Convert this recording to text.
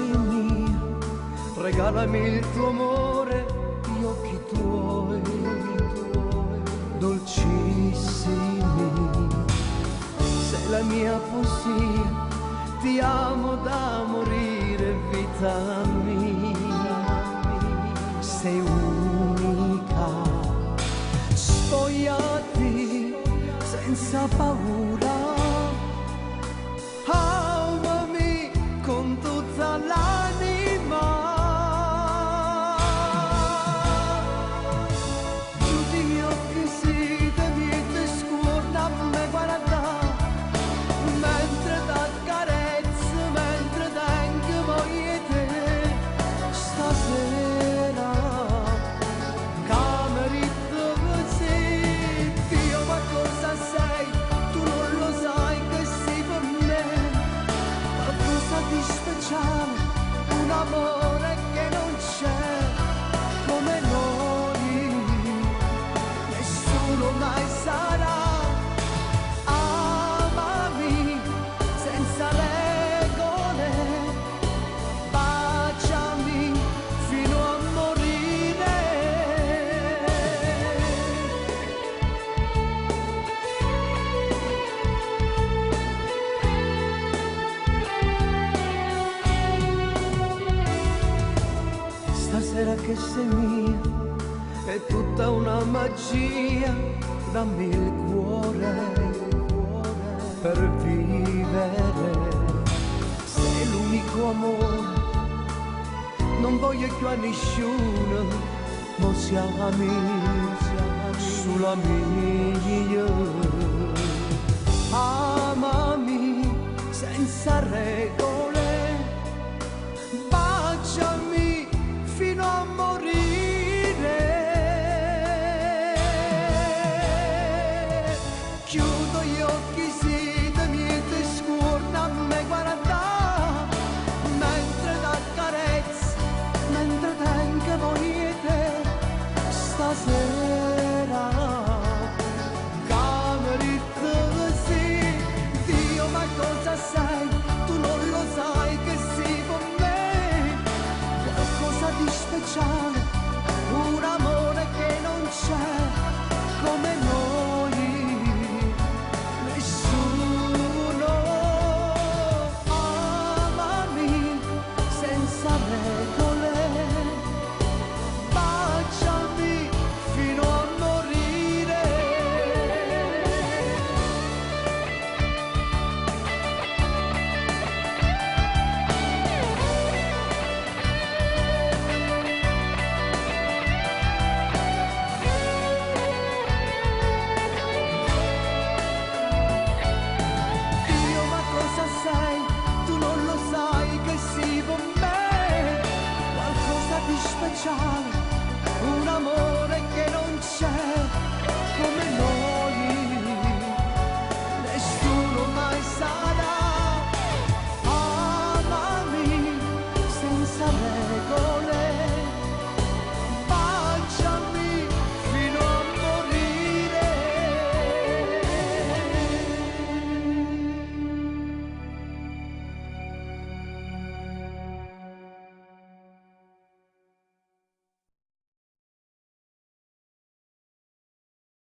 sei mia, regalami il tuo amore, gli occhi tuoi, dolcissimi. Sei la mia poesia, ti amo da morire, vita mia. Sei unica, spogliati senza paura. Amami con tutta l'anima. Chiudi gli occhi, sì, te niente scorda, me guarda, mentre t'accarezzo, mentre tengo voglia te. Stasera camerito così, Dio ma cosa sei, tu non lo sai che sei per me. Qualcosa di speciale, un amore che non c'è come noi, nessuno mai sarà. Amami senza regole, baciami fino a morire. Stasera che sei mia, è tutta una magia, dammi il cuore per vivere. Sei l'unico amore, non voglio più a nessuno, ma siamo sulla mia. Amami senza regole.